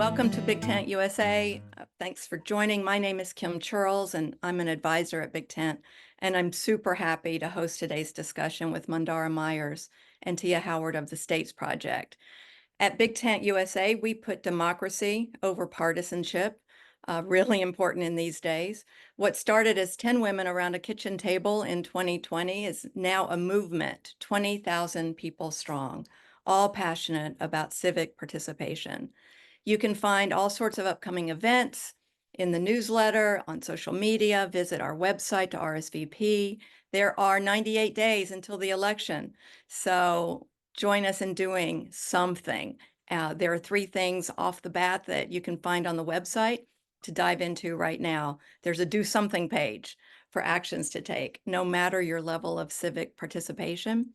welcome to Big Tent USA. Thanks for joining. My name is Kim Churls, and I'm an advisor at Big Tent, and I'm super happy to host today's discussion with Mandara Meyers and Tia Howard of the States Project. At Big Tent USA, we put democracy over partisanship, really important in these days. What started as 10 women around a kitchen table in 2020 is now a movement, 20,000 people strong, all passionate about civic participation. You can find all sorts of upcoming events in the newsletter, on social media, visit our website to RSVP. There are 98 days until the election, so join us in doing something. There are 3 things off the bat that you can find on the website to dive into right now. There's a do something page for actions to take, no matter your level of civic participation.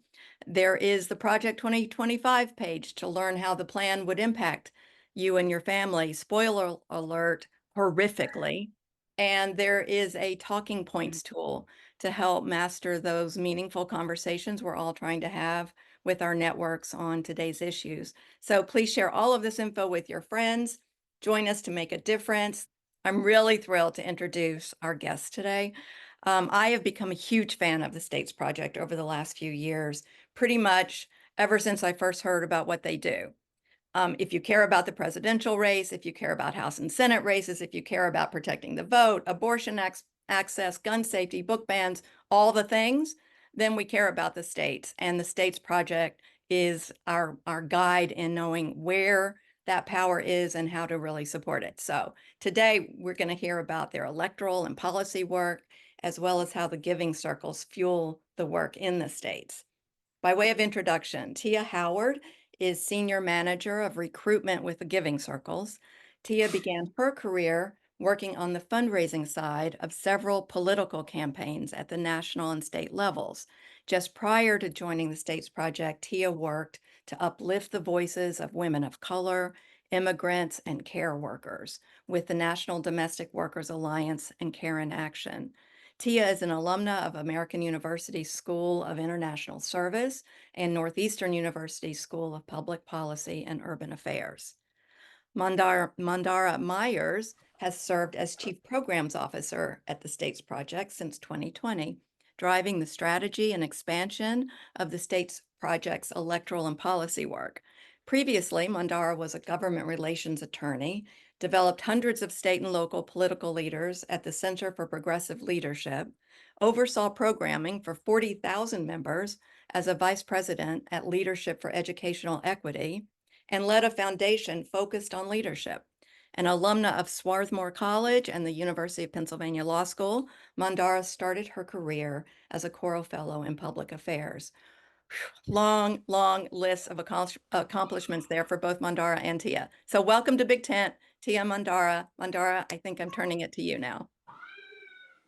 There is the Project 2025 page to learn how the plan would impact you and your family. Spoiler alert, horrifically. And there is a talking points tool to help master those meaningful conversations we're all trying to have with our networks on today's issues. So please share all of this info with your friends. Join us to make a difference. I'm really thrilled to introduce our guest today. I have become a huge fan of the States Project over the last few years, pretty much ever since I first heard about what they do. If you care about the presidential race, if you care about House and Senate races, if you care about protecting the vote, abortion access, gun safety, book bans, all the things, then we care about the states. And the States Project is our guide in knowing where that power is and how to really support it. So today we're going to hear about their electoral and policy work, as well as how the giving circles fuel the work in the states. By way of introduction, Tia Howard is Senior Manager of Recruitment with the Giving Circles. Tia began her career working on the fundraising side of several political campaigns at the national and state levels. Just prior to joining the States Project, Tia worked to uplift the voices of women of color, immigrants, and care workers with the National Domestic Workers Alliance and Care in Action. Tia is an alumna of American University School of International Service and Northeastern University School of Public Policy and Urban Affairs. Mandara Meyers has served as Chief Programs Officer at the States Project since 2020, driving the strategy and expansion of the States Project's electoral and policy work. Previously, Mandara was a government relations attorney, developed hundreds of state and local political leaders at the Center for Progressive Leadership, oversaw programming for 40,000 members as a vice president at Leadership for Educational Equity, and led a foundation focused on leadership. An alumna of Swarthmore College and the University of Pennsylvania Law School, Mandara started her career as a Coro Fellow in Public Affairs. Long list of accomplishments there for both Mandara and Tia. So welcome to Big Tent, Tia, Mandara. Mandara, I think I'm turning it to you now.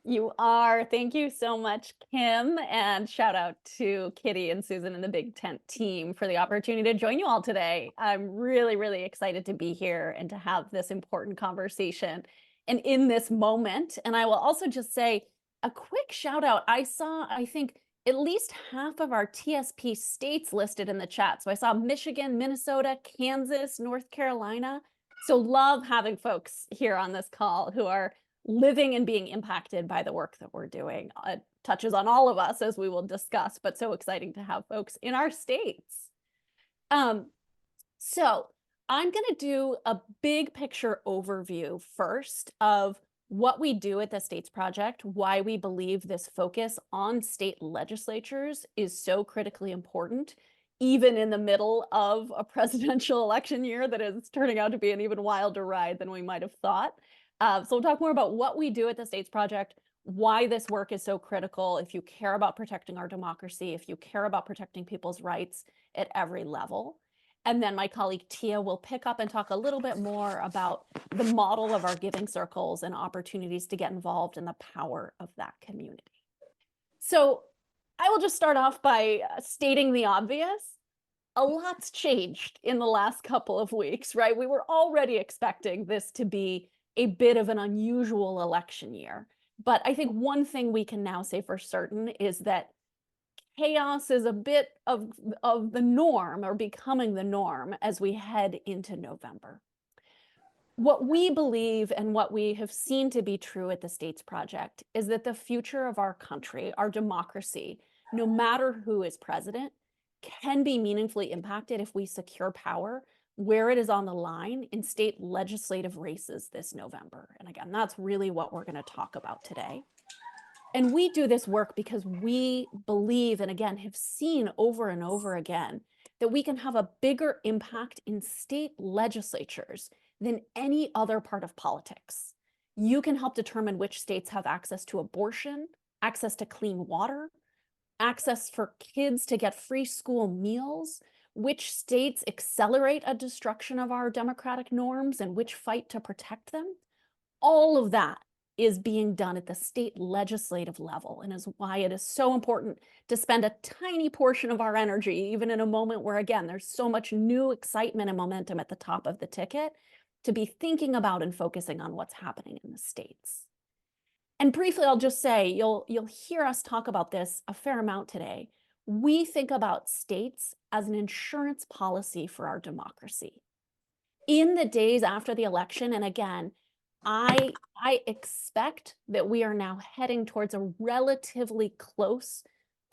You are. Thank you so much, Kim, and shout out to Kitty and Susan and the Big Tent team for the opportunity to join you all today. I'm really, really excited to be here and to have this important conversation and in this moment. And I will also just say a quick shout out. I saw, I think, at least half of our TSP states listed in the chat. So I saw Michigan, Minnesota, Kansas, North Carolina. So love having folks here on this call who are living and being impacted by the work that we're doing. It touches on all of us, as we will discuss, but so exciting to have folks in our states. So I'm going to do a big picture overview first of what we do at the States Project, why we believe this focus on state legislatures is so critically important, even in the middle of a presidential election year that is turning out to be an even wilder ride than we might have thought. So we'll talk more about what we do at the States Project, why this work is so critical if you care about protecting our democracy, if you care about protecting people's rights at every level. And then my colleague Tia will pick up and talk a little bit more about the model of our giving circles and opportunities to get involved in the power of that community. So I will just start off by stating the obvious. A lot's changed in the last couple of weeks, right? We were already expecting this to be a bit of an unusual election year. But I think one thing we can now say for certain is that chaos is a bit of the norm, or becoming the norm, as we head into November. What we believe and what we have seen to be true at the States Project is that the future of our country, our democracy, no matter who is president, can be meaningfully impacted if we secure power where it is on the line in state legislative races this November. And again, that's really what we're going to talk about today. And we do this work because we believe, and again, have seen over and over again, that we can have a bigger impact in state legislatures than any other part of politics. You can help determine which states have access to abortion, access to clean water, access for kids to get free school meals, which states accelerate a destruction of our democratic norms and which fight to protect them. All of that is being done at the state legislative level, and is why it is so important to spend a tiny portion of our energy, even in a moment where, again, there's so much new excitement and momentum at the top of the ticket, to be thinking about and focusing on what's happening in the states. And briefly, I'll just say, you'll hear us talk about this a fair amount today. We think about states as an insurance policy for our democracy. In the days after the election, and again, I expect that we are now heading towards a relatively close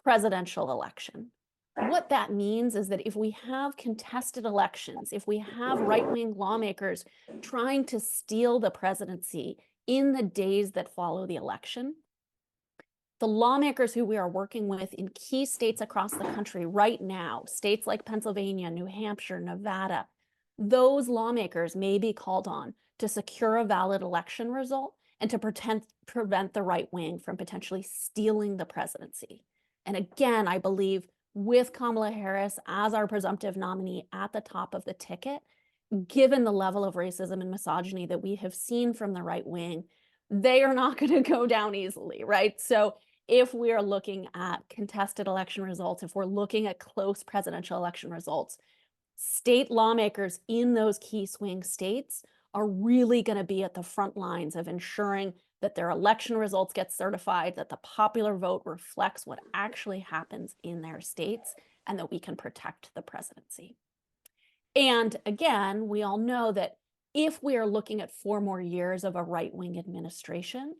presidential election. What that means is that if we have contested elections, if we have right-wing lawmakers trying to steal the presidency in the days that follow the election, the lawmakers who we are working with in key states across the country right now, states like Pennsylvania, New Hampshire, Nevada, those lawmakers may be called on to secure a valid election result and to prevent the right wing from potentially stealing the presidency. And again, I believe with Kamala Harris as our presumptive nominee at the top of the ticket, given the level of racism and misogyny that we have seen from the right wing, they are not going to go down easily, right? So if we are looking at contested election results, if we're looking at close presidential election results, state lawmakers in those key swing states are really going to be at the front lines of ensuring that their election results get certified, that the popular vote reflects what actually happens in their states, and that we can protect the presidency. And again, we all know that if we are looking at 4 more years of a right-wing administration,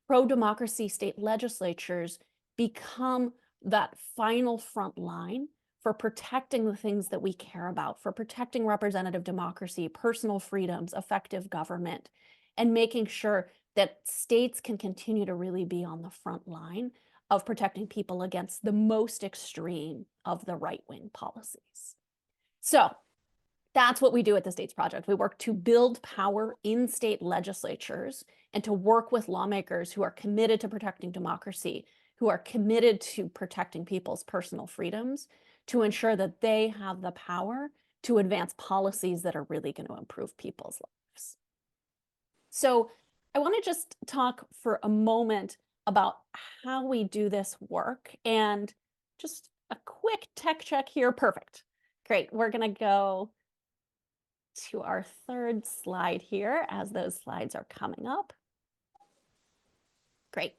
pro-democracy state legislatures become that final front line for protecting the things that we care about, for protecting representative democracy, personal freedoms, effective government, and making sure that states can continue to really be on the front line of protecting people against the most extreme of the right-wing policies. So that's what we do at the States Project. We work to build power in state legislatures and to work with lawmakers who are committed to protecting democracy, who are committed to protecting people's personal freedoms, to ensure that they have the power to advance policies that are really going to improve people's lives. So I want to just talk for a moment about how we do this work, and just a quick tech check here. Perfect. Great. We're going to go to our third slide here as those slides are coming up. Great.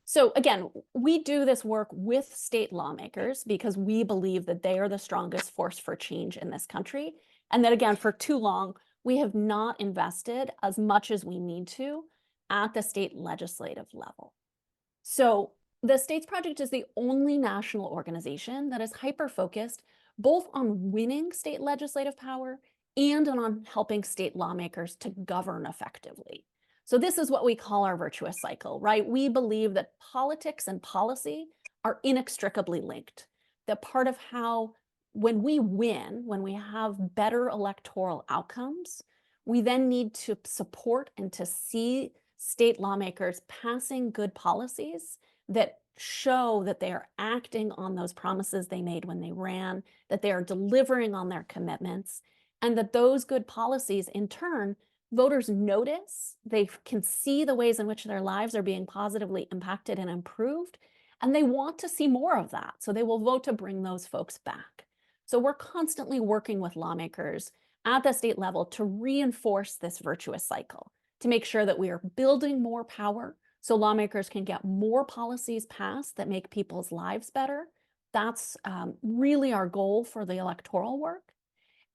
So again, we do this work with state lawmakers because we believe that they are the strongest force for change in this country. And that again, for too long, we have not invested as much as we need to at the state legislative level. So the States Project is the only national organization that is hyper-focused both on winning state legislative power and on helping state lawmakers to govern effectively. So this is what we call our virtuous cycle, right? We believe that politics and policy are inextricably linked. That part of how, when we win, when we have better electoral outcomes, we then need to support and to see state lawmakers passing good policies that show that they are acting on those promises they made when they ran, that they are delivering on their commitments, and that those good policies, in turn, voters notice, they can see the ways in which their lives are being positively impacted and improved, and they want to see more of that. So they will vote to bring those folks back. So we're constantly working with lawmakers at the state level to reinforce this virtuous cycle, to make sure that we are building more power so lawmakers can get more policies passed that make people's lives better. That's really our goal for the electoral work.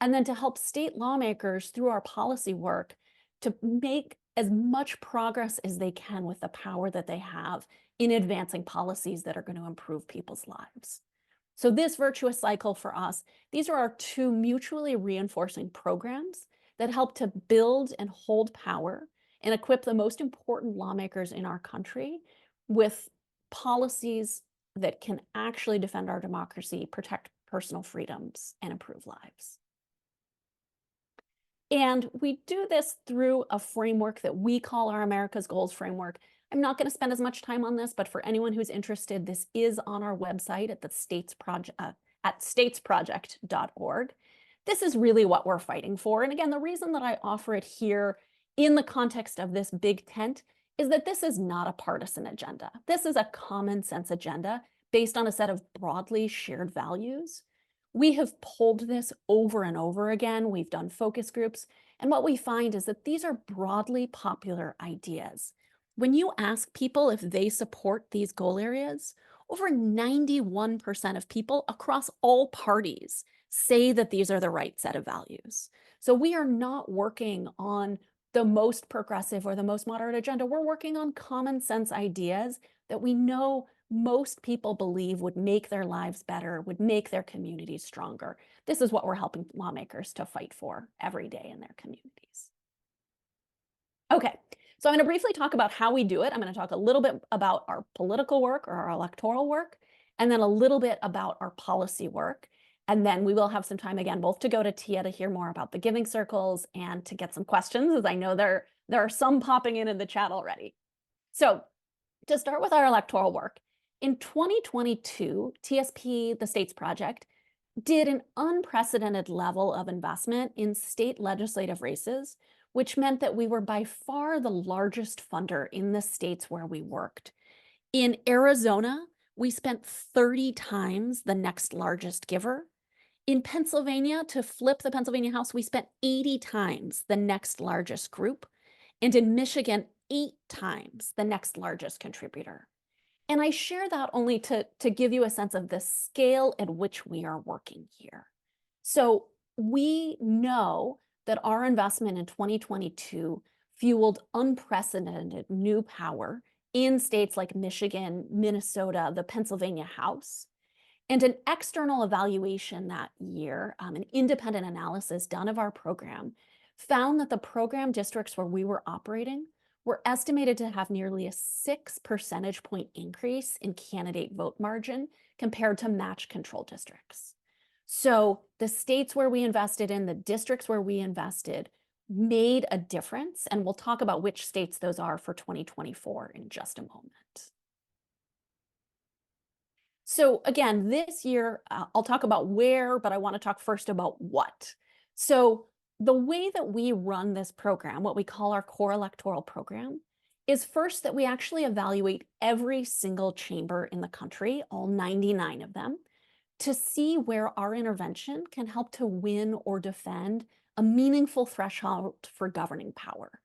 And then to help state lawmakers through our policy work to make as much progress as they can with the power that they have in advancing policies that are going to improve people's lives. So this virtuous cycle for us, these are our two mutually reinforcing programs that help to build and hold power and equip the most important lawmakers in our country with policies that can actually defend our democracy, protect personal freedoms, and improve lives. And we do this through a framework that we call our America's Goals framework. I'm not going to spend as much time on this, but for anyone who's interested, this is on our website at the at statesproject.org. This is really what we're fighting for. And again, the reason that I offer it here in the context of this big tent is that this is not a partisan agenda. This is a common sense agenda based on a set of broadly shared values. We have pulled this over and over again. We've done focus groups. And what we find is that these are broadly popular ideas. When you ask people if they support these goal areas, over 91% of people across all parties say that these are the right set of values. So we are not working on the most progressive or the most moderate agenda. We're working on common sense ideas that we know most people believe would make their lives better, would make their communities stronger. This is what we're helping lawmakers to fight for every day in their communities. Okay, so I'm going to briefly talk about how we do it. I'm going to talk a little bit about our political work or our electoral work, and then a little bit about our policy work. And then we will have some time again, both to go to Tia to hear more about the giving circles and to get some questions, as I know there are some popping in the chat already. So to start with our electoral work, in 2022, TSP, the States Project, did an unprecedented level of investment in state legislative races, which meant that we were by far the largest funder in the states where we worked. In Arizona, we spent 30 times the next largest giver. In Pennsylvania, to flip the Pennsylvania House, we spent 80 times the next largest group. And in Michigan, 8 times the next largest contributor. And I share that only to give you a sense of the scale at which we are working here. So we know that our investment in 2022 fueled unprecedented new power in states like Michigan, Minnesota, the Pennsylvania House. And an external evaluation that year, an independent analysis done of our program, found that the program districts where we were operating were estimated to have nearly a 6 percentage point increase in candidate vote margin compared to match control districts. So the states where we invested in, the districts where we invested, made a difference. And we'll talk about which states those are for 2024 in just a moment. So again, this year, I'll talk about where, but I want to talk first about what. So the way that we run this program, what we call our core electoral program, is first that we actually evaluate every single chamber in the country, all 99 of them, to see where our intervention can help to win or defend a meaningful threshold for governing power.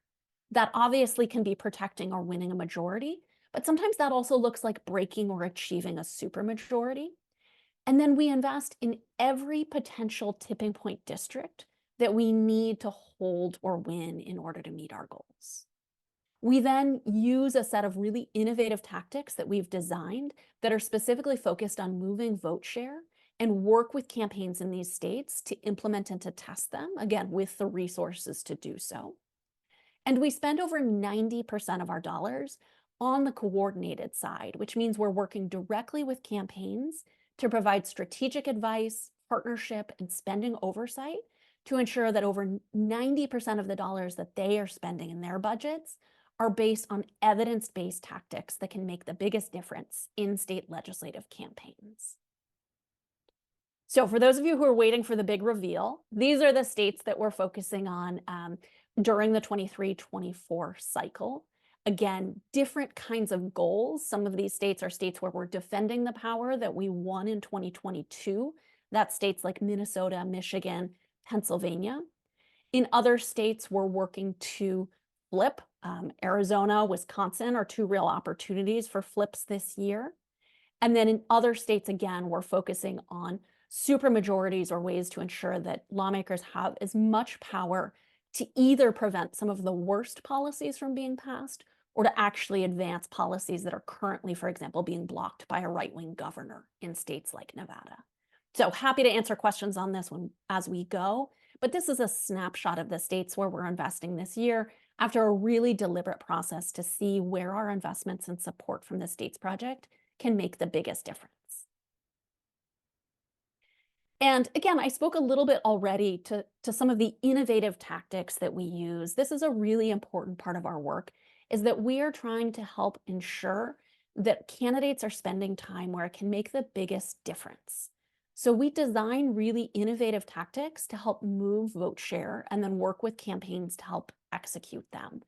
That obviously can be protecting or winning a majority, but sometimes that also looks like breaking or achieving a supermajority. And then we invest in every potential tipping point district that we need to hold or win in order to meet our goals. We then use a set of really innovative tactics that we've designed that are specifically focused on moving vote share and work with campaigns in these states to implement and to test them, again, with the resources to do so. And we spend over 90% of our dollars on the coordinated side, which means we're working directly with campaigns to provide strategic advice, partnership, and spending oversight to ensure that over 90% of the dollars that they are spending in their budgets are based on evidence-based tactics that can make the biggest difference in state legislative campaigns. So for those of you who are waiting for the big reveal, these are the states that we're focusing on during the 23-24 cycle. Again, different kinds of goals. Some of these states are states where we're defending the power that we won in 2022. That's states like Minnesota, Michigan, Pennsylvania. In other states, we're working to flip. Arizona, Wisconsin are 2 real opportunities for flips this year. And then in other states, again, we're focusing on supermajorities or ways to ensure that lawmakers have as much power to either prevent some of the worst policies from being passed or to actually advance policies that are currently, for example, being blocked by a right-wing governor in states like Nevada. So happy to answer questions on this one as we go, but this is a snapshot of the states where we're investing this year after a really deliberate process to see where our investments and support from the states project can make the biggest difference. And again, I spoke a little bit already to some of the innovative tactics that we use. This is a really important part of our work, is that we are trying to help ensure that candidates are spending time where it can make the biggest difference. So we design really innovative tactics to help move vote share and then work with campaigns to help execute them.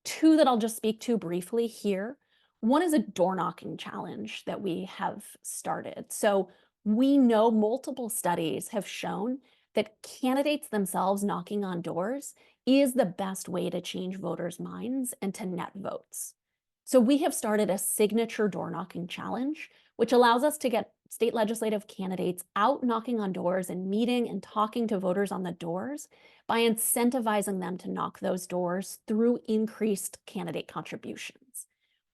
Two that I'll just speak to briefly here. One is a door knocking challenge that we have started. So we know multiple studies have shown that candidates themselves knocking on doors is the best way to change voters' minds and to net votes. So we have started a signature door knocking challenge, which allows us to get state legislative candidates out knocking on doors and meeting and talking to voters on the doors by incentivizing them to knock those doors through increased candidate contributions.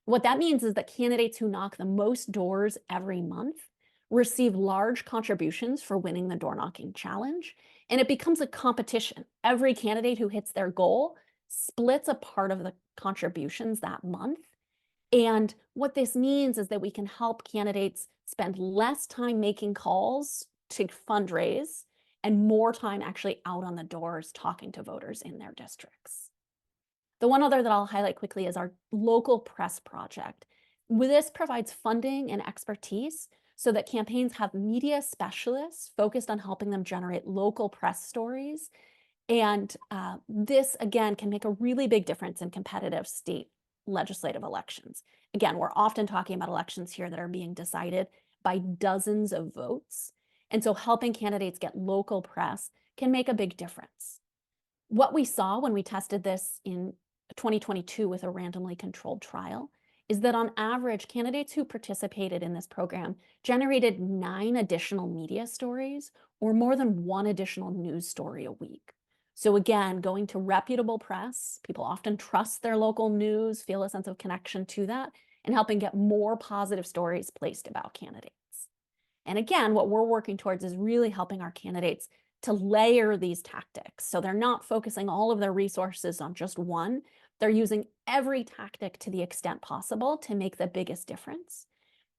What that means is that candidates who knock the most doors every month receive large contributions for winning the door knocking challenge, and it becomes a competition. Every candidate who hits their goal splits a part of the contributions that month. And what this means is that we can help candidates spend less time making calls to fundraise and more time actually out on the doors talking to voters in their districts. The one other that I'll highlight quickly is our local press project. This provides funding and expertise so that campaigns have media specialists focused on helping them generate local press stories. And this, again, can make a really big difference in competitive state legislative elections. Again, we're often talking about elections here that are being decided by dozens of votes. And so helping candidates get local press can make a big difference. What we saw when we tested this in 2022 with a randomly controlled trial is that on average, candidates who participated in this program generated 9 additional media stories or more than 1 additional news story a week. So again, going to reputable press, people often trust their local news, feel a sense of connection to that, and helping get more positive stories placed about candidates. And again, what we're working towards is really helping our candidates to layer these tactics. So they're not focusing all of their resources on just one. They're using every tactic to the extent possible to make the biggest difference.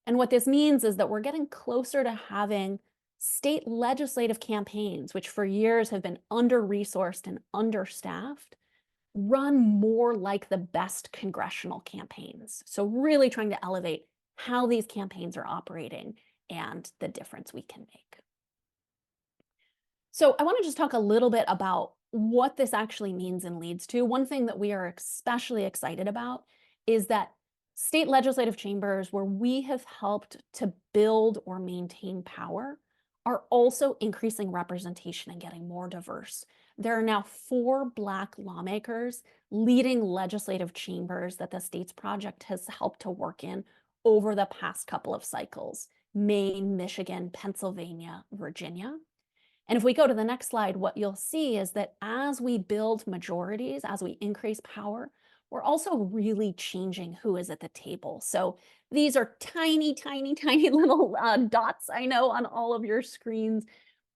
And what this means is that we're getting closer to having state legislative campaigns, which for years have been under-resourced and understaffed, run more like the best congressional campaigns. So really trying to elevate how these campaigns are operating and the difference we can make. So I want to just talk a little bit about what this actually means and leads to. One thing that we are especially excited about is that state legislative chambers where we have helped to build or maintain power are also increasing representation and getting more diverse. There are now 4 Black lawmakers leading legislative chambers that the States Project has helped to work in over the past couple of cycles: Maine, Michigan, Pennsylvania, Virginia. And if we go to the next slide, what you'll see is that as we build majorities, as we increase power, we're also really changing who is at the table. So these are tiny, tiny, tiny little dots, I know, on all of your screens.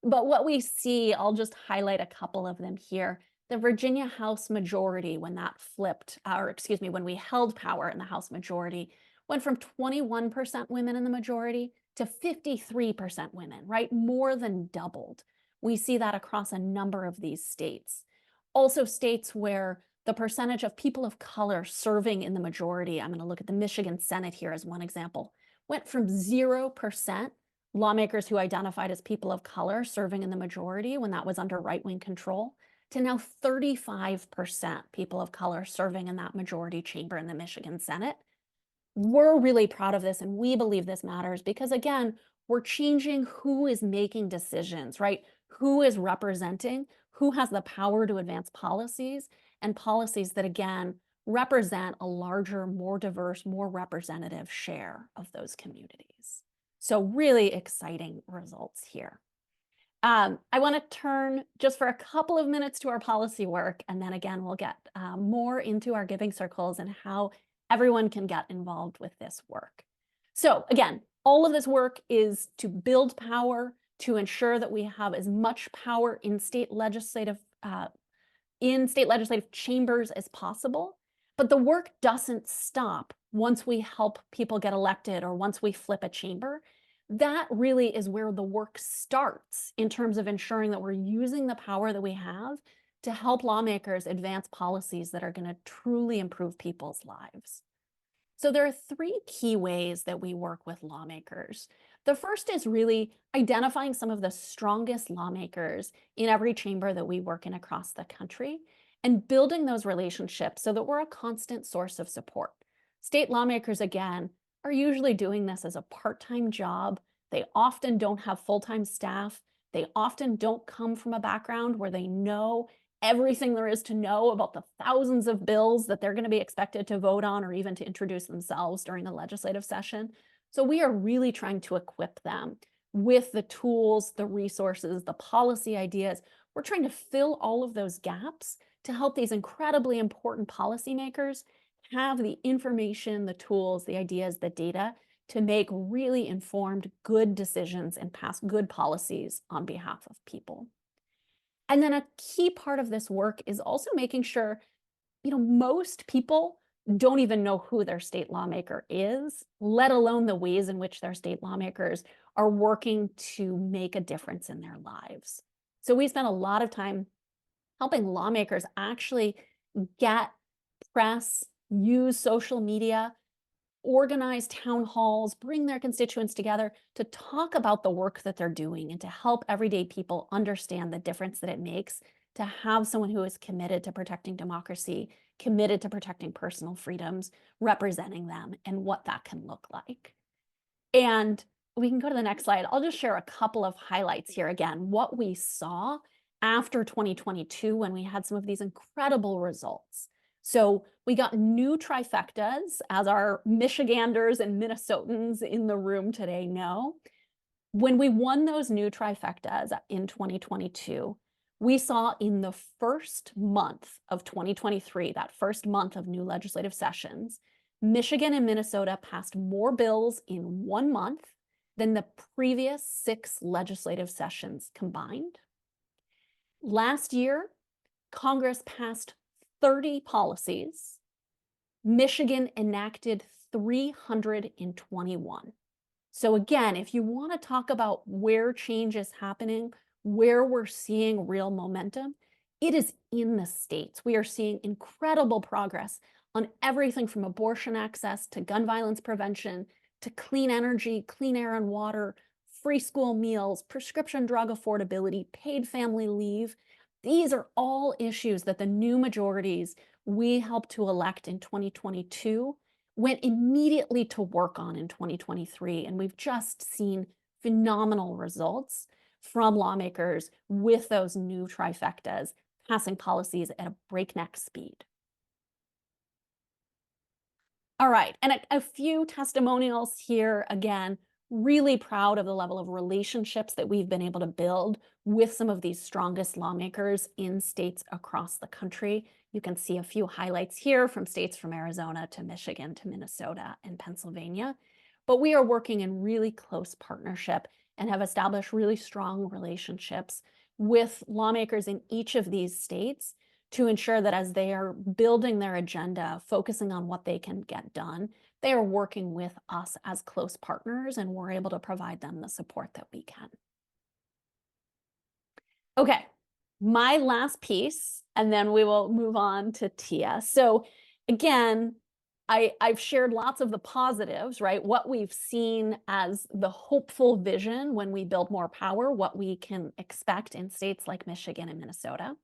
But what we see, I'll just highlight a couple of them here. The Virginia House majority, when that flipped, or excuse me, when we held power in the House majority, went from 21% women in the majority to 53% women, right? More than doubled. We see that across a number of these states. Also states where the percentage of people of color serving in the majority, I'm going to look at the Michigan Senate here as one example, went from 0% lawmakers who identified as people of color serving in the majority when that was under right-wing control, to now 35% people of color serving in that majority chamber in the Michigan Senate. We're really proud of this, and we believe this matters because, again, we're changing who is making decisions, right? Who is representing, who has the power to advance policies, and policies that, again, represent a larger, more diverse, more representative share of those communities. So really exciting results here. I want to turn just for a couple of minutes to our policy work, and then again, we'll get more into our giving circles and how everyone can get involved with this work. So again, all of this work is to build power, to ensure that we have as much power in state legislative chambers as possible. But the work doesn't stop once we help people get elected or once we flip a chamber. That really is where the work starts in terms of ensuring that we're using the power that we have to help lawmakers advance policies that are going to truly improve people's lives. So there are three key ways that we work with lawmakers. The first is really identifying some of the strongest lawmakers in every chamber that we work in across the country and building those relationships so that we're a constant source of support. State lawmakers, again, are usually doing this as a part-time job. They often don't have full-time staff. They often don't come from a background where they know everything there is to know about the thousands of bills that they're going to be expected to vote on or even to introduce themselves during a legislative session. So we are really trying to equip them with the tools, the resources, the policy ideas. We're trying to fill all of those gaps to help these incredibly important policymakers have the information, the tools, the ideas, the data to make really informed, good decisions and pass good policies on behalf of people. And then a key part of this work is also making sure, most people don't even know who their state lawmaker is, let alone the ways in which their state lawmakers are working to make a difference in their lives. So we spend a lot of time helping lawmakers actually get press, use social media, organize town halls, bring their constituents together to talk about the work that they're doing and to help everyday people understand the difference that it makes to have someone who is committed to protecting democracy, committed to protecting personal freedoms, representing them, and what that can look like. And we can go to the next slide. I'll just share a couple of highlights here again, what we saw after 2022 when we had some of these incredible results. So we got new trifectas, as our Michiganders and Minnesotans in the room today know. When we won those new trifectas in 2022, we saw in the first month of 2023, that first month of new legislative sessions, Michigan and Minnesota passed more bills in 1 month than the previous 6 legislative sessions combined. Last year, Congress passed 30 policies. Michigan enacted 321. So again, if you want to talk about where change is happening, where we're seeing real momentum, it is in the states. We are seeing incredible progress on everything from abortion access to gun violence prevention, to clean energy, clean air and water, free school meals, prescription drug affordability, paid family leave. These are all issues that the new majorities we helped to elect in 2022 went immediately to work on in 2023. And we've just seen phenomenal results from lawmakers with those new trifectas passing policies at a breakneck speed. All right, and a few testimonials here. Again, really proud of the level of relationships that we've been able to build with some of these strongest lawmakers in states across the country. You can see a few highlights here from states from Arizona to Michigan to Minnesota and Pennsylvania. But we are working in really close partnership and have established really strong relationships with lawmakers in each of these states to ensure that as they are building their agenda, focusing on what they can get done, they are working with us as close partners, and we're able to provide them the support that we can. Okay, my last piece, and then we will move on to Tia. So again, I've shared lots of the positives, right? What we've seen as the hopeful vision when we build more power, what we can expect in states like Michigan and Minnesota.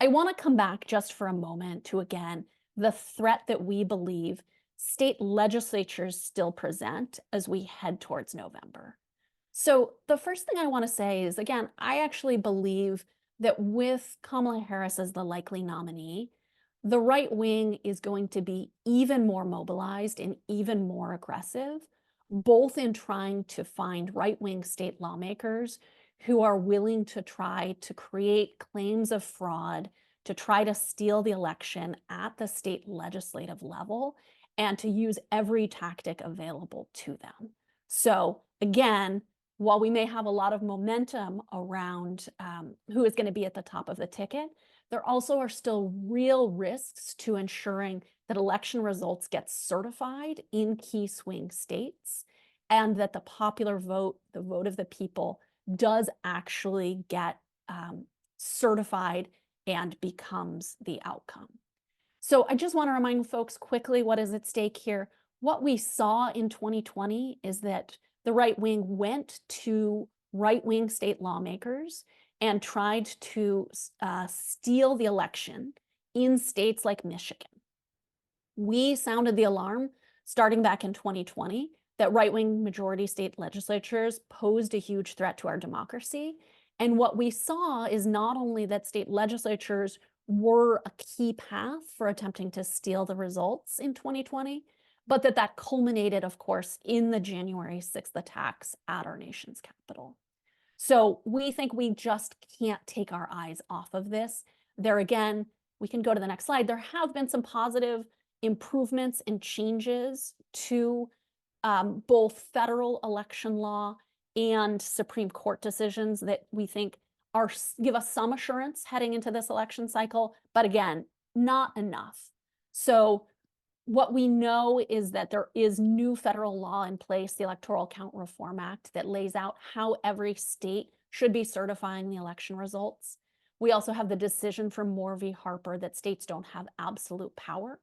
I want to come back just for a moment to, again, the threat that we believe state legislatures still present as we head towards November. So the first thing I want to say is, again, I actually believe that with Kamala Harris as the likely nominee, the right wing is going to be even more mobilized and even more aggressive, both in trying to find right-wing state lawmakers who are willing to try to create claims of fraud, to try to steal the election at the state legislative level, and to use every tactic available to them. So again, while we may have a lot of momentum around who is going to be at the top of the ticket, there also are still real risks to ensuring that election results get certified in key swing states, and that the popular vote, the vote of the people, does actually get certified and becomes the outcome. So I just want to remind folks quickly what is at stake here. What we saw in 2020 is that the right wing went to right-wing state lawmakers and tried to steal the election in states like Michigan. We sounded the alarm starting back in 2020 that right-wing majority state legislatures posed a huge threat to our democracy. And what we saw is not only that state legislatures were a key path for attempting to steal the results in 2020, but that culminated, of course, in the January 6th attacks at our nation's capital. So we think we just can't take our eyes off of this. There again, we can go to the next slide. There have been some positive improvements and changes to both federal election law and Supreme Court decisions that we think give us some assurance heading into this election cycle, but again, not enough. So what we know is that there is new federal law in place, the Electoral Count Reform Act, that lays out how every state should be certifying the election results. We also have the decision from Moore v. Harper that states don't have absolute power.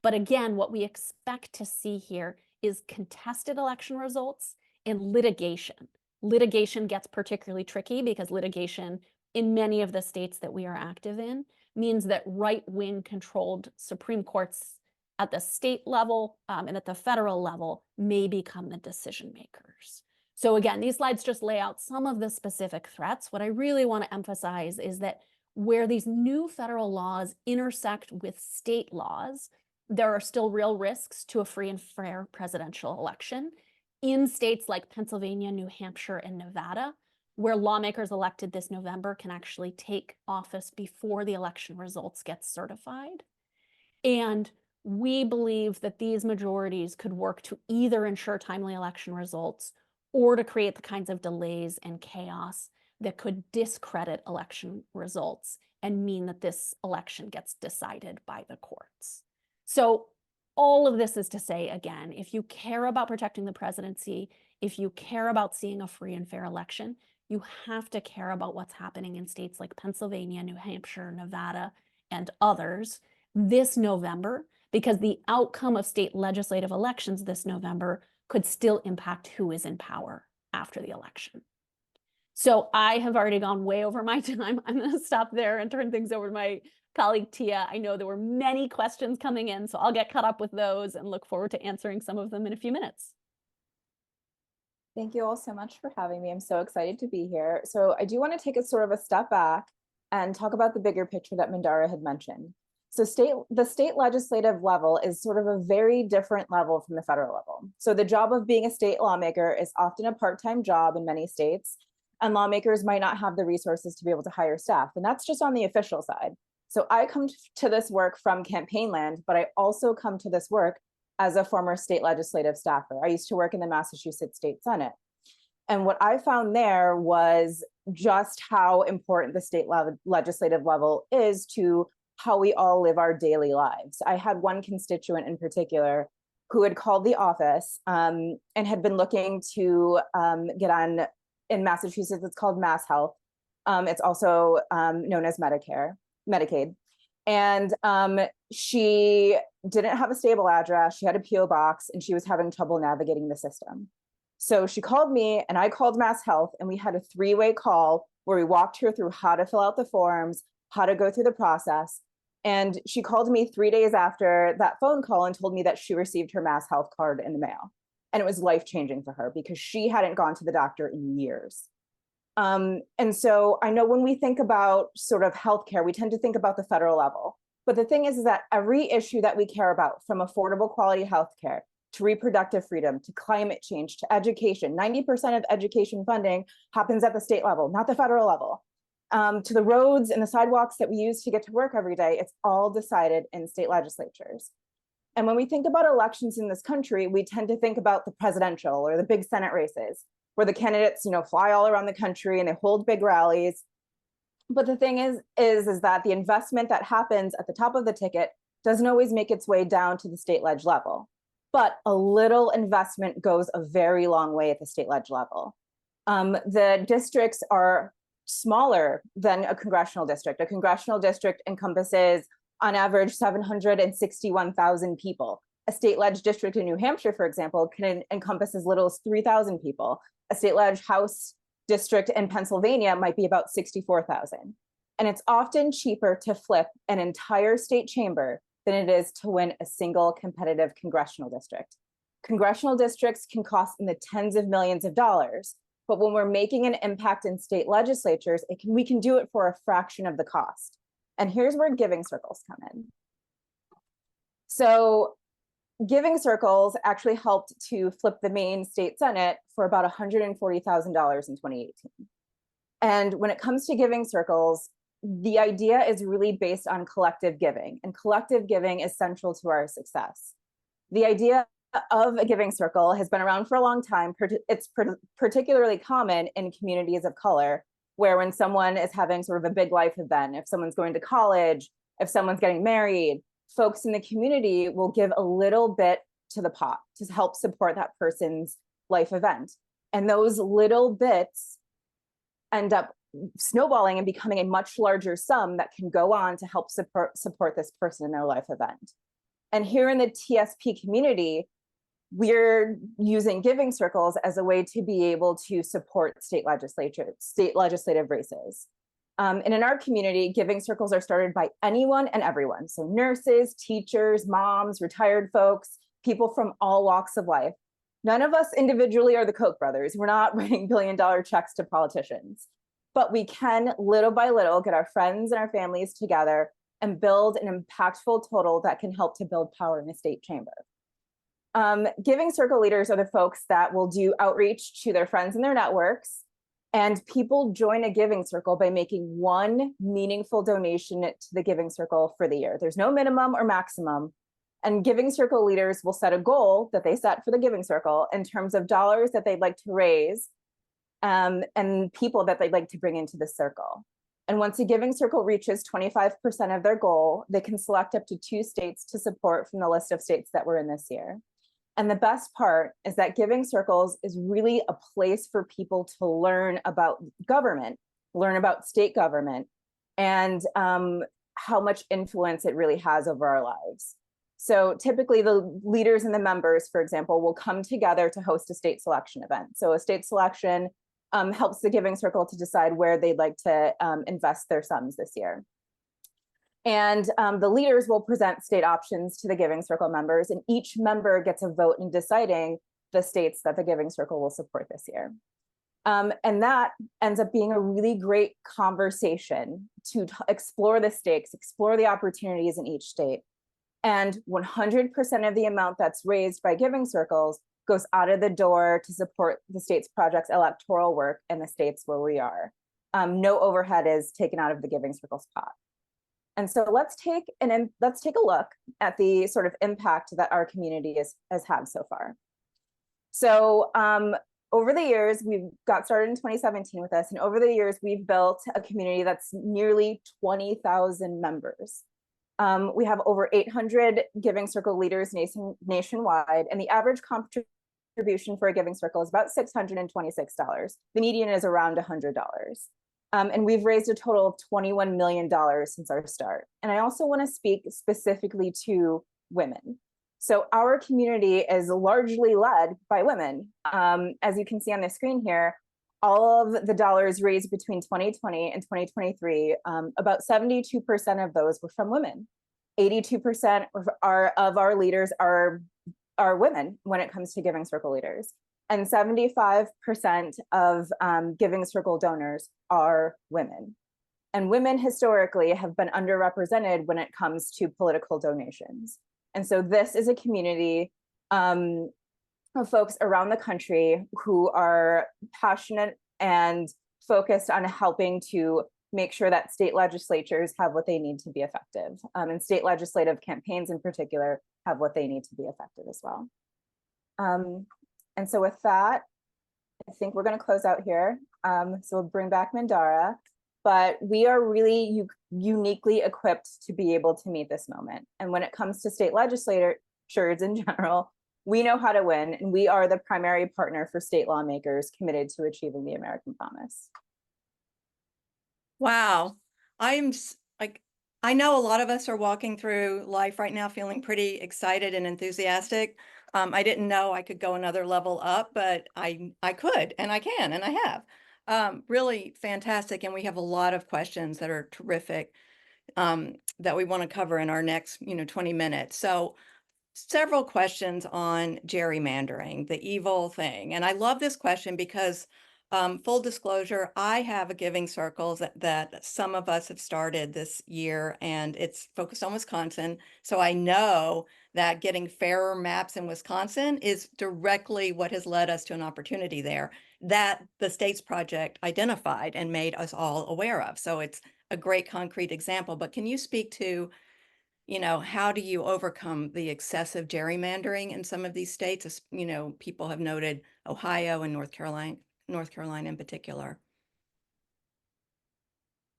But again, what we expect to see here is contested election results and litigation. Litigation gets particularly tricky because litigation in many of the states that we are active in means that right-wing controlled Supreme Courts at the state level and at the federal level may become the decision makers. So again, these slides just lay out some of the specific threats. What I really want to emphasize is that where these new federal laws intersect with state laws, there are still real risks to a free and fair presidential election in states like Pennsylvania, New Hampshire, and Nevada, where lawmakers elected this November can actually take office before the election results get certified. And we believe that these majorities could work to either ensure timely election results or to create the kinds of delays and chaos that could discredit election results and mean that this election gets decided by the courts. So all of this is to say, again, if you care about protecting the presidency, if you care about seeing a free and fair election, you have to care about what's happening in states like Pennsylvania, New Hampshire, Nevada, and others this November, because the outcome of state legislative elections this November could still impact who is in power after the election. So I have already gone way over my time. I'm going to stop there and turn things over to my colleague Tia. I know there were many questions coming in, so I'll get caught up with those and look forward to answering some of them in a few minutes. Thank you all so much for having me. I'm so excited to be here. So I do want to take a sort of a step back and talk about the bigger picture that Mandara had mentioned. So the state legislative level is sort of a very different level from the federal level. So the job of being a state lawmaker is often a part-time job in many states, and lawmakers might not have the resources to be able to hire staff. And that's just on the official side. So I come to this work from campaign land, but I also come to this work as a former state legislative staffer. I used to work in the Massachusetts State Senate. And what I found there was just how important the state legislative level is to how we all live our daily lives. I had one constituent in particular who had called the office and had been looking to get on, in Massachusetts, it's called Mass Health. It's also known as Medicaid. And she didn't have a stable address. She had a PO box and she was having trouble navigating the system. So she called me and I called Mass Health, and we had a three-way call where we walked her through how to fill out the forms, how to go through the process. And she called me 3 days after that phone call and told me that she received her Mass Health card in the mail. And it was life-changing for her because she hadn't gone to the doctor in years. And so I know when we think about sort of healthcare, we tend to think about the federal level. But the thing is that every issue that we care about, from affordable quality healthcare to reproductive freedom, to climate change, to education. 90% of education funding happens at the state level, not the federal level. To the roads and the sidewalks that we use to get to work every day, it's all decided in state legislatures. And when we think about elections in this country, we tend to think about the presidential or the big Senate races, where the candidates, fly all around the country and they hold big rallies. But the thing is that the investment that happens at the top of the ticket doesn't always make its way down to the state ledge level. But a little investment goes a very long way at the state ledge level. The districts are smaller than a congressional district. A congressional district encompasses, on average, 761,000 people. A state ledge district in New Hampshire, for example, can encompass as little as 3,000 people. A state ledge house district in Pennsylvania might be about 64,000. And it's often cheaper to flip an entire state chamber than it is to win a single competitive congressional district. Congressional districts can cost in the tens of millions of dollars, but when we're making an impact in state legislatures, we can do it for a fraction of the cost. And here's where giving circles come in. So giving circles actually helped to flip the Maine State Senate for about $140,000 in 2018. And when it comes to giving circles, the idea is really based on collective giving, and collective giving is central to our success. The idea of a giving circle has been around for a long time. It's particularly common in communities of color, where when someone is having sort of a big life event, if someone's going to college, if someone's getting married, folks in the community will give a little bit to the pot to help support that person's life event. And those little bits end up snowballing and becoming a much larger sum that can go on to help support this person in their life event. And here in the TSP community, we're using giving circles as a way to be able to support state legislative races. And in our community, giving circles are started by anyone and everyone. So nurses, teachers, moms, retired folks, people from all walks of life. None of us individually are the Koch brothers. We're not writing billion-dollar checks to politicians. But we can, little by little, get our friends and our families together and build an impactful total that can help to build power in the state chamber. Giving circle leaders are the folks that will do outreach to their friends and their networks. And people join a giving circle by making one meaningful donation to the giving circle for the year. There's no minimum or maximum. And giving circle leaders will set a goal that they set for the giving circle in terms of dollars that they'd like to raise and people that they'd like to bring into the circle. And once a giving circle reaches 25% of their goal, they can select up to 2 states to support from the list of states that we're in this year. And the best part is that giving circles is really a place for people to learn about government, learn about state government, and how much influence it really has over our lives. So typically the leaders and the members, for example, will come together to host a state selection event. So a state selection helps the giving circle to decide where they'd like to invest their sums this year. And the leaders will present state options to the giving circle members, and each member gets a vote in deciding the states that the giving circle will support this year. And that ends up being a really great conversation to explore the stakes, explore the opportunities in each state. And 100% of the amount that's raised by giving circles goes out of the door to support the state's project's electoral work in the states where we are. No overhead is taken out of the giving circles pot. And so let's take a look at the sort of impact that our community has had so far. So over the years, we got started in 2017 with this, and over the years, we've built a community that's nearly 20,000 members. We have over 800 giving circle leaders nationwide, and the average contribution for a giving circle is about $626. The median is around $100. And we've raised a total of $21 million since our start. And I also want to speak specifically to women. So our community is largely led by women. As you can see on the screen here, all of the dollars raised between 2020 and 2023, about 72% of those were from women. 82% of our leaders are women when it comes to giving circle leaders. And 75% of giving circle donors are women. And women historically have been underrepresented when it comes to political donations. And so this is a community of folks around the country who are passionate and focused on helping to make sure that state legislatures have what they need to be effective, and state legislative campaigns in particular have what they need to be effective as well. And so with that, I think we're going to close out here. So we'll bring back Mandara, but we are really uniquely equipped to be able to meet this moment. And when it comes to state legislatures in general, we know how to win, and we are the primary partner for state lawmakers committed to achieving the American promise. Wow. I know a lot of us are walking through life right now feeling pretty excited and enthusiastic. I didn't know I could go another level up, but I could, and I can, and I have. Really fantastic. And we have a lot of questions that are terrific that we want to cover in our next, 20 minutes. So several questions on gerrymandering, the evil thing. And I love this question because full disclosure, I have a giving circles that some of us have started this year, and it's focused on Wisconsin. So I know that getting fairer maps in Wisconsin is directly what has led us to an opportunity there that the States Project identified and made us all aware of. So it's a great concrete example. But can you speak to, how do you overcome the excessive gerrymandering in some of these states? People have noted Ohio and North Carolina in particular.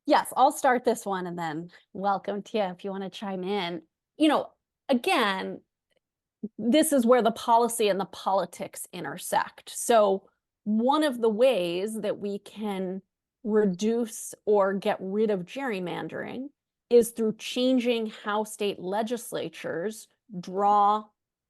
Yes, I'll start this one and then welcome Tia if you want to chime in. Again, this is where the policy and the politics intersect. So one of the ways that we can reduce or get rid of gerrymandering is through changing how state legislatures draw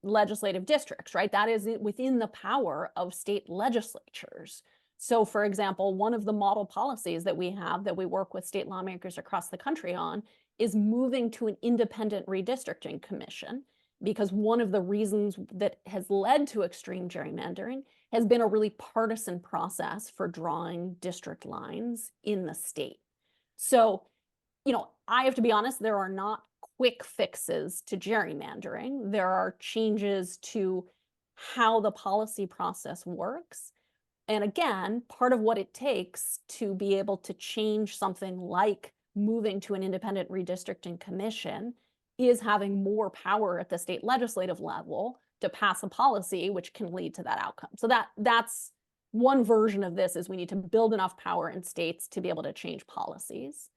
legislative districts, right? That is within the power of state legislatures. So, for example, one of the model policies that we have that we work with state lawmakers across the country on is moving to an independent redistricting commission, because one of the reasons that has led to extreme gerrymandering has been a really partisan process for drawing district lines in the state. So, I have to be honest, there are not quick fixes to gerrymandering. There are changes to how the policy process works. And again, part of what it takes to be able to change something like moving to an independent redistricting commission is having more power at the state legislative level to pass a policy which can lead to that outcome. So that's one version of this, is we need to build enough power in states to be able to change policies.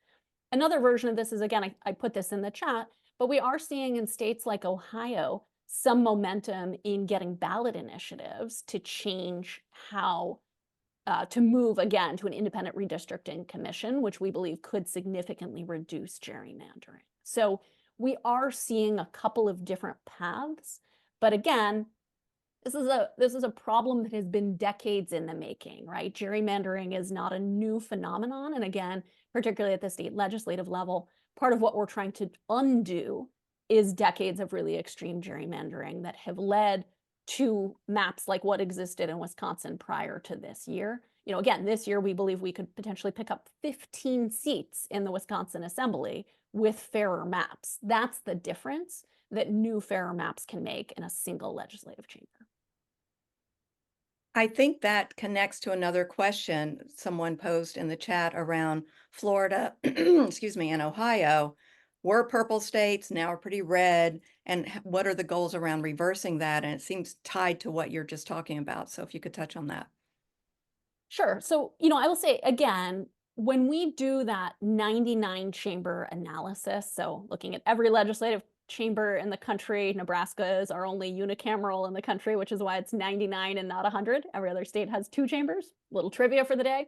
Another version of this is, again, I put this in the chat, but we are seeing in states like Ohio some momentum in getting ballot initiatives to change how to move again to an independent redistricting commission, which we believe could significantly reduce gerrymandering. So we are seeing a couple of different paths, but again, this is a problem that has been decades in the making, right? Gerrymandering is not a new phenomenon, and again, particularly at the state legislative level, part of what we're trying to undo is decades of really extreme gerrymandering that have led to maps like what existed in Wisconsin prior to this year. Again, this year we believe we could potentially pick up 15 seats in the Wisconsin Assembly with fairer maps. That's the difference that new fairer maps can make in a single legislative chamber. I think that connects to another question someone posed in the chat around Florida, excuse me, and Ohio. We're purple states, now we're pretty red. And what are the goals around reversing that? And it seems tied to what you're just talking about. So if you could touch on that. Sure. So, I will say again, when we do that 99 chamber analysis, so looking at every legislative chamber in the country, Nebraska is our only unicameral in the country, which is why it's 99 and not 100. Every other state has 2 chambers. Little trivia for the day.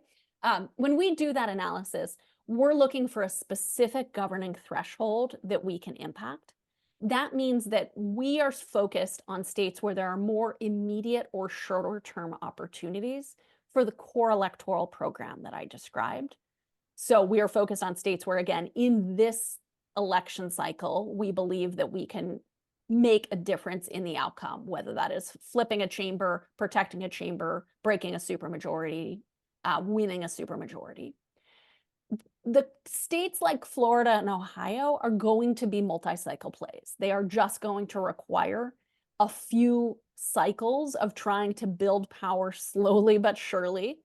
When we do that analysis, we're looking for a specific governing threshold that we can impact. That means that we are focused on states where there are more immediate or shorter term opportunities for the core electoral program that I described. So we are focused on states where, again, in this election cycle, we believe that we can make a difference in the outcome, whether that is flipping a chamber, protecting a chamber, breaking a supermajority, winning a supermajority. The states like Florida and Ohio are going to be multi-cycle plays. They are just going to require a few cycles of trying to build power slowly but surely.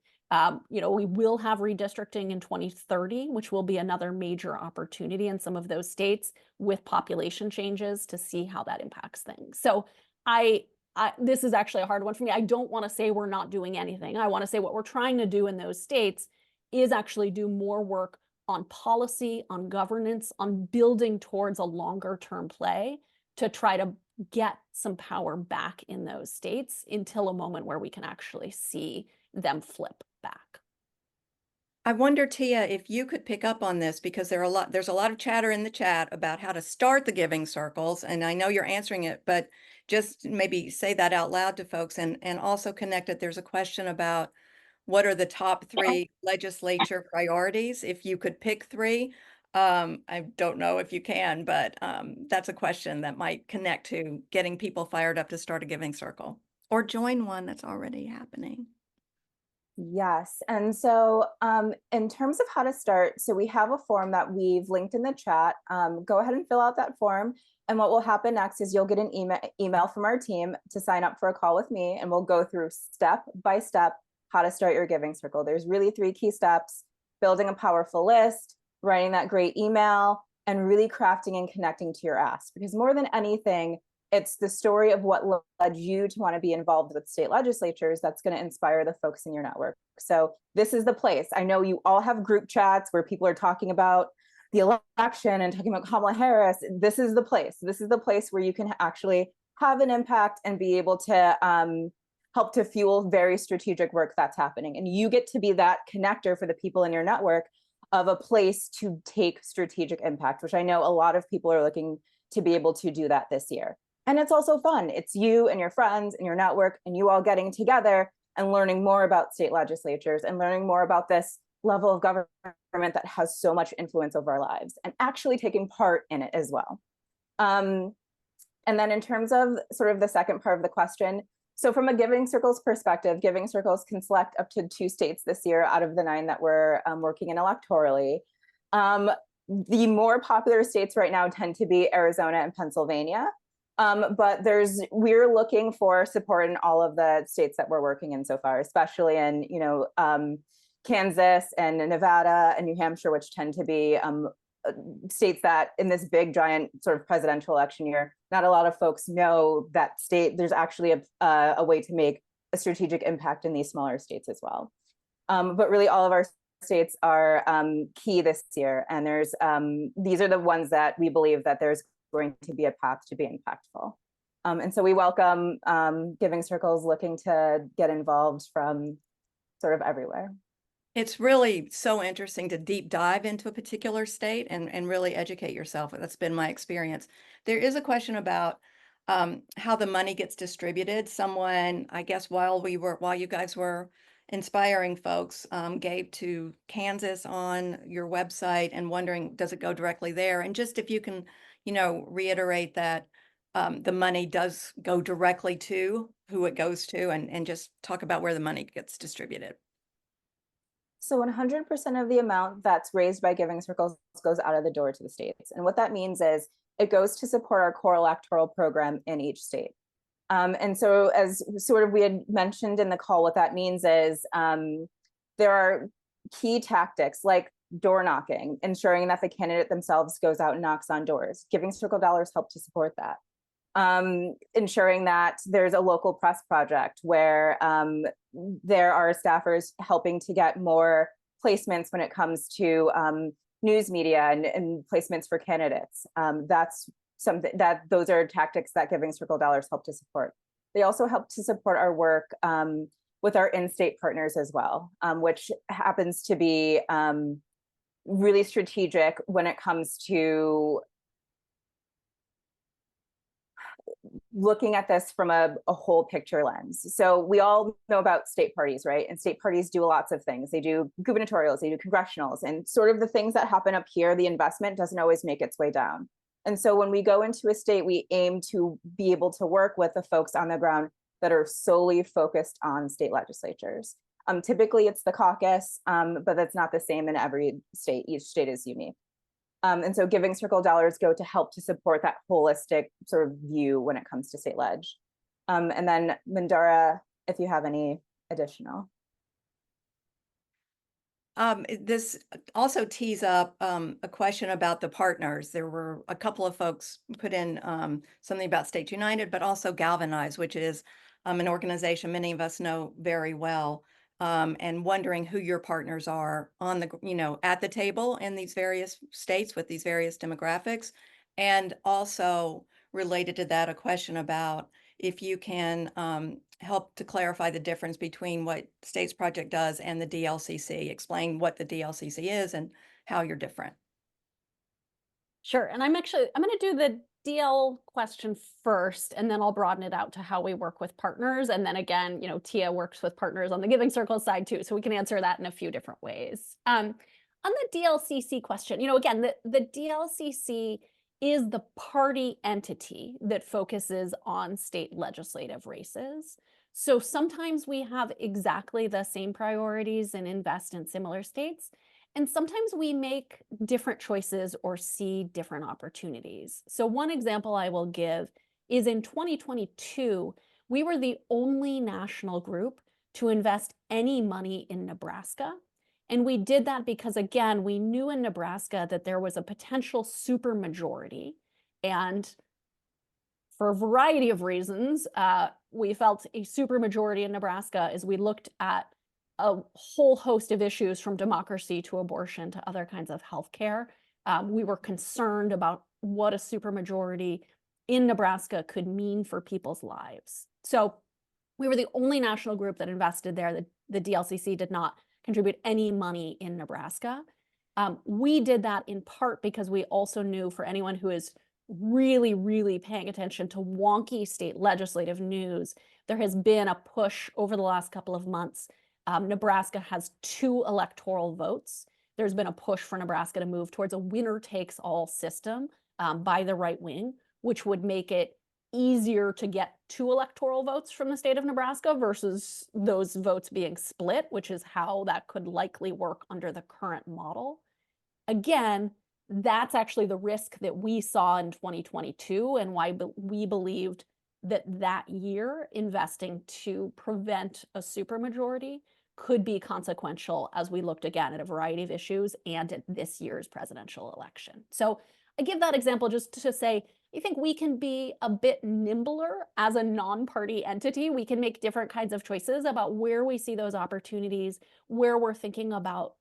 We will have redistricting in 2030, which will be another major opportunity in some of those states with population changes to see how that impacts things. So this is actually a hard one for me. I don't want to say we're not doing anything. I want to say what we're trying to do in those states is actually do more work on policy, on governance, on building towards a longer term play to try to get some power back in those states until a moment where we can actually see them flip back. I wonder, Tia, if you could pick up on this, because there's a lot of chatter in the chat about how to start the giving circles, and I know you're answering it, but just maybe say that out loud to folks, and also connect it. There's a question about what are the top 3 legislature priorities, if you could pick 3. I don't know if you can, but that's a question that might connect to getting people fired up to start a giving circle or join one that's already happening. Yes. And so in terms of how to start, so we have a form that we've linked in the chat. Go ahead and fill out that form. And what will happen next is you'll get an email from our team to sign up for a call with me, and we'll go through step by step how to start your giving circle. There's really 3 key steps: building a powerful list, writing that great email, and really crafting and connecting to your ask. Because more than anything, it's the story of what led you to want to be involved with state legislatures that's going to inspire the folks in your network. So this is the place. I know you all have group chats where people are talking about the election and talking about Kamala Harris. This is the place. This is the place where you can actually have an impact and be able to help to fuel very strategic work that's happening. And you get to be that connector for the people in your network of a place to take strategic impact, which I know a lot of people are looking to be able to do that this year. And it's also fun. It's you and your friends and your network and you all getting together and learning more about state legislatures and learning more about this level of government that has so much influence over our lives and actually taking part in it as well. And then in terms of sort of the second part of the question, so from a giving circles perspective, giving circles can select up to 2 states this year out of the 9 that we're working in electorally. The more popular states right now tend to be Arizona and Pennsylvania. But we're looking for support in all of the states that we're working in so far, especially in, Kansas and Nevada and New Hampshire, which tend to be states that in this big, giant sort of presidential election year, not a lot of folks know that state. There's actually a way to make a strategic impact in these smaller states as well. But really all of our states are key this year. And these are the ones that we believe that there's going to be a path to be impactful. And so we welcome giving circles looking to get involved from sort of everywhere. It's really so interesting to deep dive into a particular state and really educate yourself. That's been my experience. There is a question about how the money gets distributed. Someone, I guess, while you guys were inspiring folks, gave to Kansas on your website and wondering, does it go directly there? And just if you can, reiterate that the money does go directly to who it goes to, and just talk about where the money gets distributed. So 100% of the amount that's raised by giving circles goes out of the door to the states. And what that means is it goes to support our core electoral program in each state. And so as sort of we had mentioned in the call, what that means is there are key tactics like door knocking, ensuring that the candidate themselves goes out and knocks on doors. Giving circle dollars help to support that. Ensuring that there's a local press project where there are staffers helping to get more placements when it comes to news media and placements for candidates. That's something those are tactics that giving circle dollars help to support. They also help to support our work with our in-state partners as well, which happens to be really strategic when it comes to looking at this from a whole picture lens. So we all know about state parties, right? And state parties do lots of things. They do gubernatorials, they do congressionals, and sort of the things that happen up here, the investment doesn't always make its way down. And so when we go into a state, we aim to be able to work with the folks on the ground that are solely focused on state legislatures. Typically it's the caucus, but that's not the same in every state. Each state is unique. And so giving circle dollars go to help to support that holistic sort of view when it comes to state ledge. And then Mandara, if you have any additional. This also tees up a question about the partners. There were a couple of folks put in something about States United, but also Galvanize, which is an organization many of us know very well, and wondering who your partners are on the, at the table in these various states with these various demographics. And also related to that, a question about if you can help to clarify the difference between what States Project does and the DLCC. Explain what the DLCC is and how you're different. Sure. And I'm going to do the DL question first, and then I'll broaden it out to how we work with partners. And then again, Tia works with partners on the Giving Circle side too, so we can answer that in a few different ways. On the DLCC question, again, the DLCC is the party entity that focuses on state legislative races. So sometimes we have exactly the same priorities and invest in similar states. And sometimes we make different choices or see different opportunities. So one example I will give is in 2022, we were the only national group to invest any money in Nebraska. And we did that because, again, we knew in Nebraska that there was a potential supermajority. And for a variety of reasons, we felt a supermajority in Nebraska as we looked at a whole host of issues from democracy to abortion to other kinds of healthcare. We were concerned about what a supermajority in Nebraska could mean for people's lives. So we were the only national group that invested there. The DLCC did not contribute any money in Nebraska. We did that in part because we also knew, for anyone who is really, really paying attention to wonky state legislative news, there has been a push over the last couple of months. Nebraska has 2 electoral votes. There's been a push for Nebraska to move towards a winner-takes-all system by the right wing, which would make it easier to get 2 electoral votes from the state of Nebraska versus those votes being split, which is how that could likely work under the current model. Again, that's actually the risk that we saw in 2022 and why we believed that year investing to prevent a supermajority could be consequential as we looked again at a variety of issues and at this year's presidential election. So I give that example just to say, I think we can be a bit nimbler as a non-party entity. We can make different kinds of choices about where we see those opportunities, where we're thinking about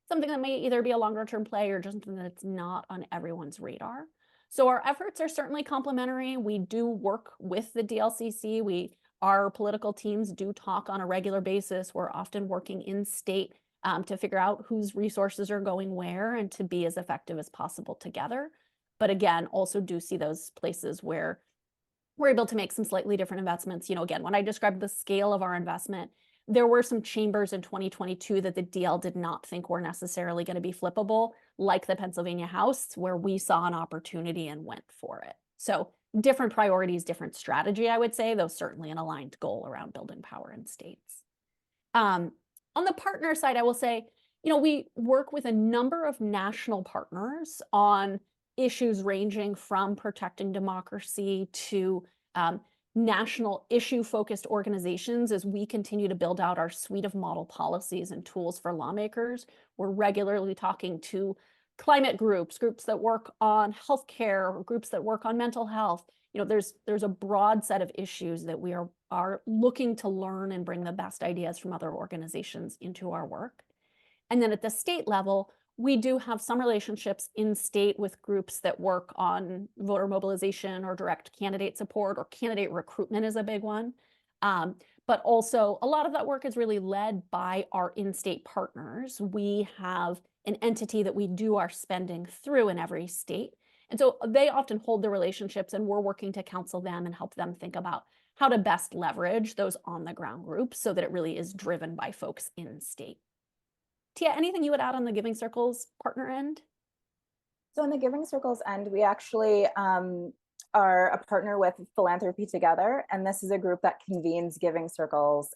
something that may either be a longer term play or just something that's not on everyone's radar. So our efforts are certainly complementary. We do work with the DLCC. Our political teams do talk on a regular basis. We're often working in state to figure out whose resources are going where and to be as effective as possible together. But again, also do see those places where we're able to make some slightly different investments. Again, when I described the scale of our investment, there were some chambers in 2022 that the DL did not think were necessarily going to be flippable, like the Pennsylvania House, where we saw an opportunity and went for it. So different priorities, different strategy, I would say, though certainly an aligned goal around building power in states. On the partner side, I will say, we work with a number of national partners on issues ranging from protecting democracy to national issue-focused organizations as we continue to build out our suite of model policies and tools for lawmakers. We're regularly talking to climate groups that work on healthcare, groups that work on mental health. There's a broad set of issues that we are looking to learn and bring the best ideas from other organizations into our work. And then at the state level, we do have some relationships in state with groups that work on voter mobilization or direct candidate support, or candidate recruitment is a big one. But also a lot of that work is really led by our in-state partners. We have an entity that we do our spending through in every state. And so they often hold the relationships, and we're working to counsel them and help them think about how to best leverage those on-the-ground groups so that it really is driven by folks in state. Tia, anything you would add on the Giving Circles partner end? So on the Giving Circles end, we actually are a partner with Philanthropy Together, and this is a group that convenes Giving Circles,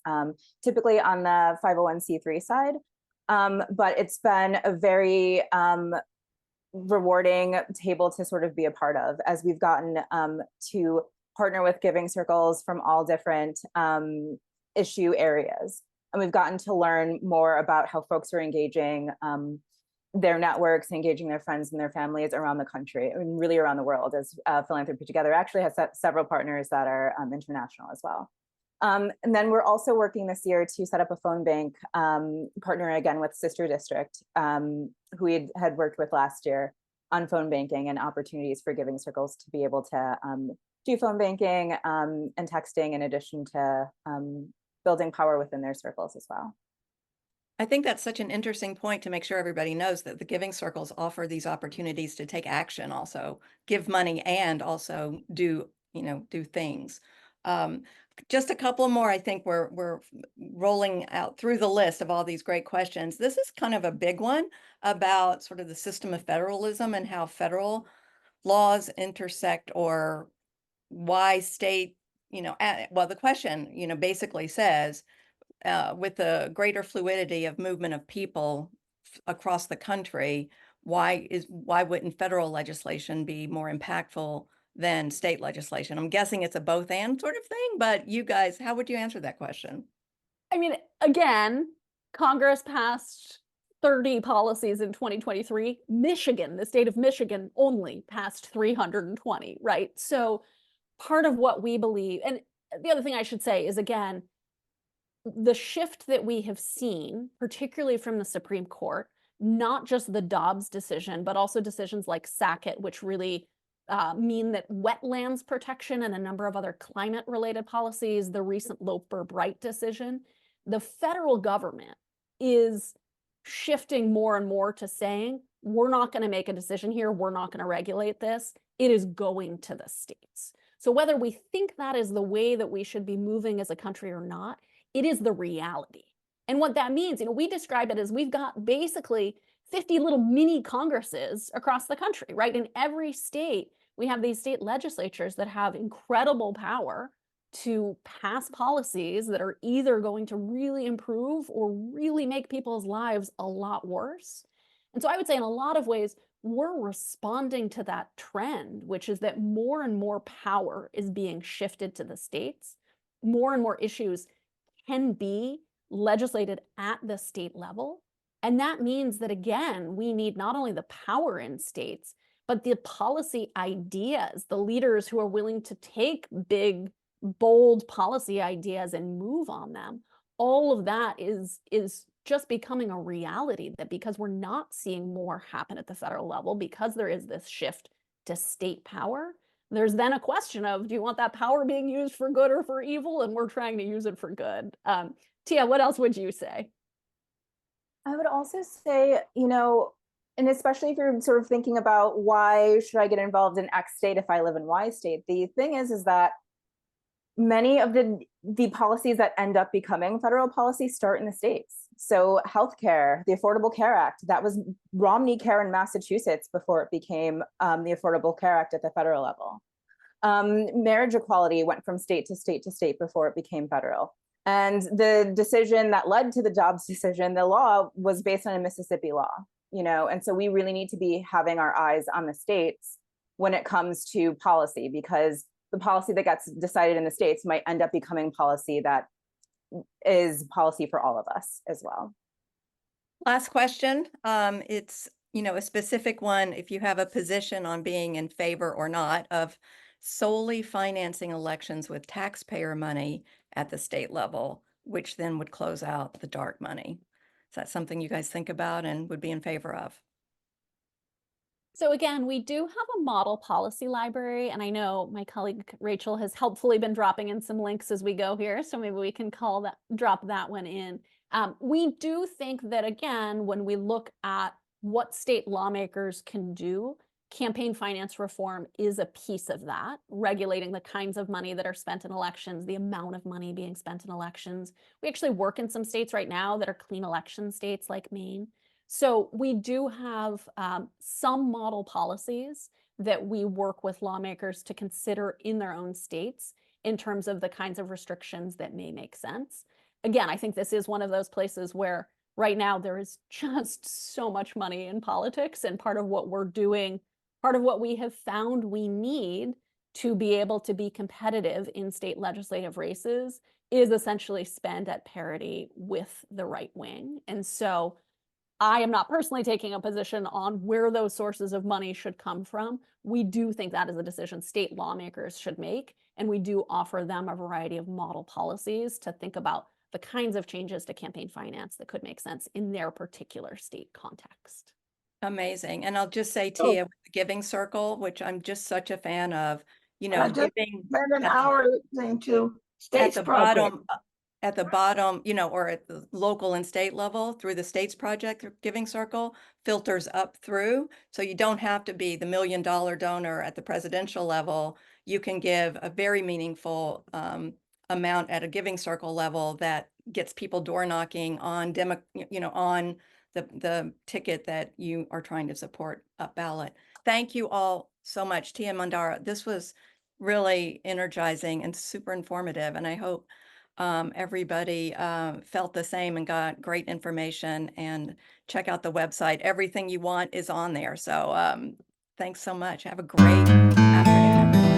typically on the 501c3 side. But it's been a very rewarding table to sort of be a part of, as we've gotten to partner with giving circles from all different issue areas. And we've gotten to learn more about how folks are engaging their networks, engaging their friends and their families around the country, and really around the world, as Philanthropy Together actually has several partners that are international as well. And then we're also working this year to set up a phone bank, partnering again with Sister District, who we had worked with last year on phone banking and opportunities for giving circles to be able to do phone banking and texting, in addition to building power within their circles as well. I think that's such an interesting point to make sure everybody knows that the giving circles offer these opportunities to take action, also give money and also do things. Just a couple more. I think we're rolling out through the list of all these great questions. This is kind of a big one about sort of the system of federalism and how federal laws intersect, or why state, well, the question, basically says, with the greater fluidity of movement of people across the country, why wouldn't federal legislation be more impactful than state legislation? I'm guessing it's a both and sort of thing, but you guys, how would you answer that question? I mean, again, Congress passed 30 policies in 2023. Michigan, the state of Michigan, only passed 320, right? So part of what we believe, and the other thing I should say is, again, the shift that we have seen, particularly from the Supreme Court, not just the Dobbs decision, but also decisions like Sackett, which really mean that wetlands protection and a number of other climate-related policies, the recent Loper-Bright decision, the federal government is shifting more and more to saying, we're not going to make a decision here, we're not going to regulate this, it is going to the states. So whether we think that is the way that we should be moving as a country or not, it is the reality. And what that means, we describe it as we've got basically 50 little mini Congresses across the country, right? In every state, we have these state legislatures that have incredible power to pass policies that are either going to really improve or really make people's lives a lot worse. And so I would say in a lot of ways, we're responding to that trend, which is that more and more power is being shifted to the states. More and more issues can be legislated at the state level. And that means that, again, we need not only the power in states, but the policy ideas, the leaders who are willing to take big, bold policy ideas and move on them. All of that is just becoming a reality, that because we're not seeing more happen at the federal level, because there is this shift to state power, there's then a question of, do you want that power being used for good or for evil? And we're trying to use it for good. Tia, what else would you say? I would also say, and especially if you're sort of thinking about why should I get involved in X state if I live in Y state, the thing is that many of the policies that end up becoming federal policy start in the states. So healthcare, the Affordable Care Act, that was Romney Care in Massachusetts before it became the Affordable Care Act at the federal level. Marriage equality went from state to state to state before it became federal. And the decision that led to the Dobbs decision, the law was based on a Mississippi law, and so we really need to be having our eyes on the states when it comes to policy, because the policy that gets decided in the states might end up becoming policy that is policy for all of us as well. Last question. It's, a specific one. If you have a position on being in favor or not of solely financing elections with taxpayer money at the state level, which then would close out the dark money. Is that something you guys think about and would be in favor of? So again, we do have a model policy library, and I know my colleague Rachel has helpfully been dropping in some links as we go here, so maybe we can drop that one in. We do think that, again, when we look at what state lawmakers can do, campaign finance reform is a piece of that, regulating the kinds of money that are spent in elections, the amount of money being spent in elections. We actually work in some states right now that are clean election states like Maine. So we do have some model policies that we work with lawmakers to consider in their own states in terms of the kinds of restrictions that may make sense. Again, I think this is one of those places where right now there is just so much money in politics, and part of what we're doing, part of what we have found we need to be able to be competitive in state legislative races is essentially spend at parity with the right wing. And so I am not personally taking a position on where those sources of money should come from. We do think that is a decision state lawmakers should make, and we do offer them a variety of model policies to think about the kinds of changes to campaign finance that could make sense in their particular state context. Amazing. And I'll just say, So- Tia, with the Giving Circle, which I'm just such a fan of, you know, I just giving spent an at the- hour listening to at state's the project. bottom, you know, or at the local and state level through the state's project Giving Circle filters up through. So you don't have to be the $1 million donor at the presidential level. You can give a very meaningful amount at a Giving Circle level that gets people door knocking on on the ticket that you are trying to support up ballot. Thank you all so much, Tia, Mandara. This was really energizing and super informative, and I hope everybody felt the same and got great information. And check out the website. Everything you want is on there. So thanks so much. Have a great afternoon, everyone.